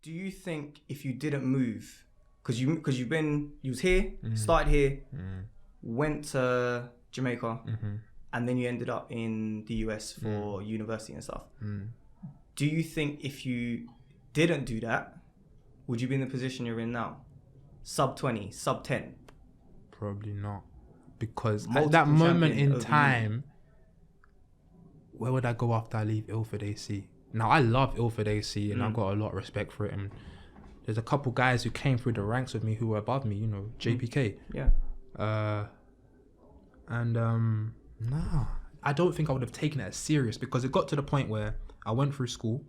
Do you think if you didn't move, because you was here, started here, went to Jamaica, and then you ended up in the US for university and stuff. Do you think if you didn't do that, would you be in the position you're in now? Sub 20, sub 10? Probably not. Because at that moment in time, where would I go after I leave Ilford AC? Now, I love Ilford AC and I've got a lot of respect for it. And there's a couple guys who came through the ranks with me who were above me, you know, JPK. Yeah. Nah, I don't think I would have taken it as serious because it got to the point where I went through school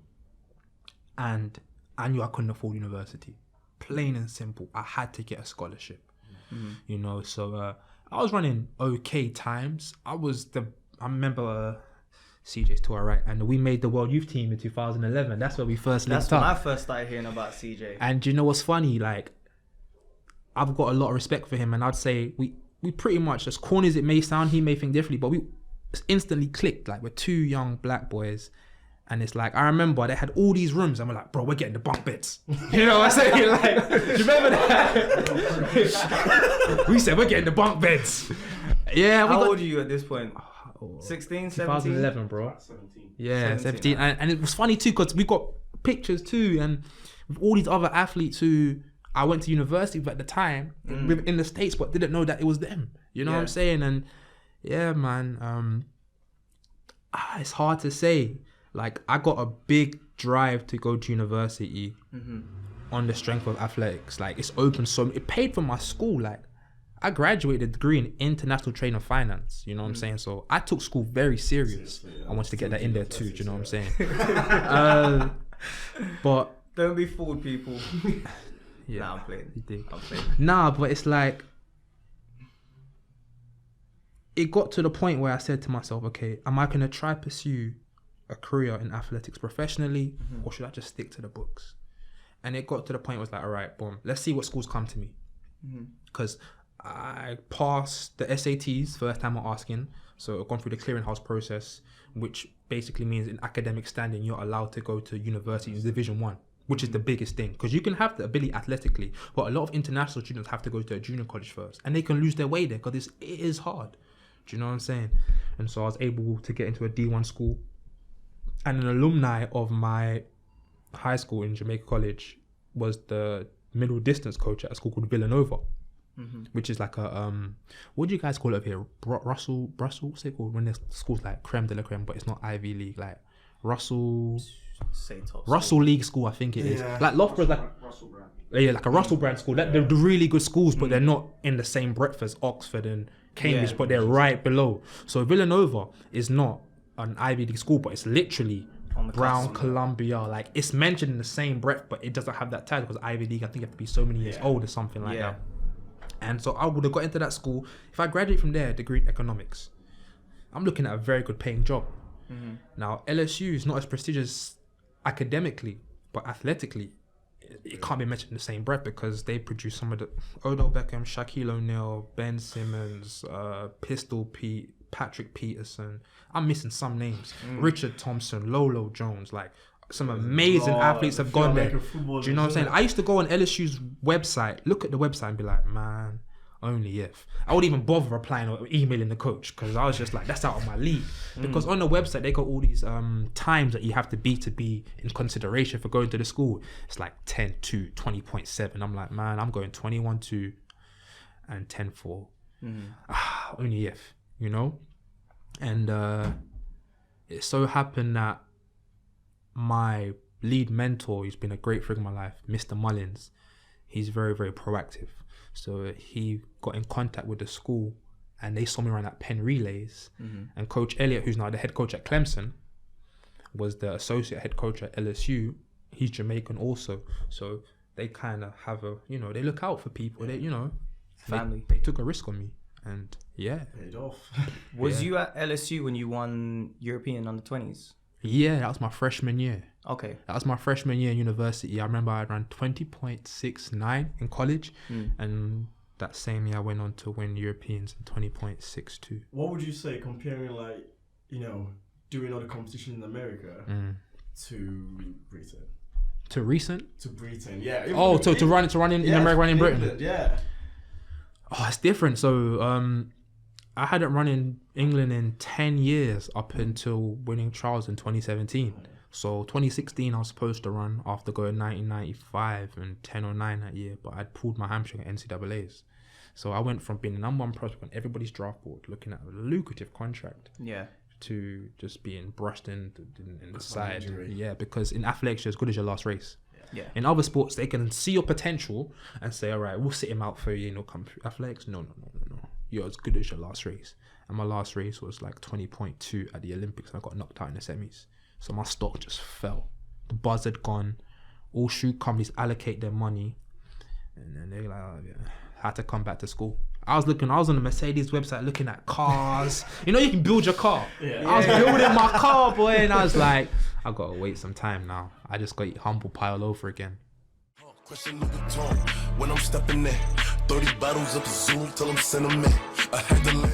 and I knew I couldn't afford university. Plain and simple. I had to get a scholarship, you know, so I was running okay times. I remember CJ's to our right, and we made the World Youth Team in 2011. That's where we first linked up. That's when I first started hearing about CJ. And you know what's funny? Like, I've got a lot of respect for him, and I'd say we pretty much, as corny as it may sound, he may think differently, but we instantly clicked. Like, we're two young black boys, and it's like, I remember they had all these rooms, and we're like, bro, we're getting the bunk beds. You know what I'm saying? Like, do you remember that? We said, we're getting the bunk beds. Yeah. How old are you at this point? 16, 17? 2011, bro. 17. Yeah, 17. And it was funny too, because we got pictures too, and with all these other athletes who I went to university with at the time, in the States, but didn't know that it was them. You know what I'm saying? And yeah, man, it's hard to say. Like, I got a big drive to go to university on the strength of athletics. Like, it's open, so it paid for my school. Like, I graduated a degree in international trade and finance, you know what I'm saying? So I took school very serious. I wanted to get that in there too, do you know what I'm saying? But don't be fooled, people. Yeah, nah, I'm playing. I'm playing. Nah, but it's like, it got to the point where I said to myself, okay, am I going to try pursue a career in athletics professionally, or should I just stick to the books? And it got to the point where it's like, all right, boom, let's see what schools come to me. Because I passed the SATs first time I'm asking, so I've gone through the clearinghouse process, which basically means in academic standing you're allowed to go to university in Division 1, which is the biggest thing, because you can have the ability athletically, but a lot of international students have to go to a junior college first, and they can lose their way there because it is hard. Do you know what I'm saying? And so I was able to get into a D1 school, and an alumni of my high school in Jamaica College was the middle distance coach at a school called Villanova. Which is like a what do you guys call it over here? Russell, what's it called when there's schools like creme de la creme, but it's not Ivy League, like Russell League school, I think it is. Like Loughborough's like Russell Brand. Yeah, like a Russell Brand school. They're really good schools, but they're not in the same breadth as Oxford and Cambridge, but they're right below. So Villanova is not an Ivy League school, but it's literally Brown, Columbia, like it's mentioned in the same breadth, but it doesn't have that title because Ivy League, I think you have to be so many years old or something like that. And so I would have got into that school. If I graduate from there, degree in economics, I'm looking at a very good paying job. Now, LSU is not as prestigious academically, but athletically, it can't be mentioned in the same breath because they produce some of the Odell Beckham, Shaquille O'Neal, Ben Simmons, Pistol Pete, Patrick Peterson. I'm missing some names. Richard Thompson, Lolo Jones, like some amazing athletes have gone there. Do you know what I'm saying? I used to go on LSU's website, look at the website and be like, man, only if. I wouldn't even bother replying or emailing the coach because I was just like, that's out of my league. Because on the website, they got all these times that you have to be in consideration for going to the school. It's like 10-2, 20.7. I'm like, man, I'm going 21-2 and 10-4. Only if, you know? And it so happened that my lead mentor, he's been a great friend in my life, Mr. Mullins, he's very, very proactive. So he got in contact with the school and they saw me run at Penn Relays. And Coach Elliott, who's now the head coach at Clemson, was the associate head coach at LSU. He's Jamaican also. So they kind of have they look out for people. They, family. They took a risk on me. And paid off. Was you at LSU when you won European under 20s? Yeah, that was my freshman year. Okay. That was my freshman year in university. I remember I ran 20.69 in college. And that same year I went on to win Europeans in 20.62. What would you say comparing doing all the competition in America to Britain? To recent? To Britain, yeah. Oh, to run in America, run in Britain. England, yeah. Oh, it's different. So I hadn't run in England in 10 years up until winning trials in 2017. So 2016 I was supposed to run after going 1995 and 10 or 9 that year, but I'd pulled my hamstring at NCAAs. So I went from being the number 1 prospect on everybody's draft board, looking at a lucrative contract, to just being brushed in the side. Yeah, because in athletics, you're as good as your last race. Yeah. In other sports, they can see your potential and say, all right, we'll sit him out for you, come through. Athletics, no. You're as good as your last race. And my last race was like 20.2 at the Olympics, and I got knocked out in the semis. So my stock just fell. The buzz had gone. All shoe companies allocate their money. And then they're like, oh, yeah. Had to come back to school. I was on the Mercedes website looking at cars. You can build your car. Yeah. I was building my car, boy, and I was like, I gotta wait some time now. I just got to eat humble pie all over again. When I'm stepping in, 30 bottles of Zoom till I'm sentimental. I had to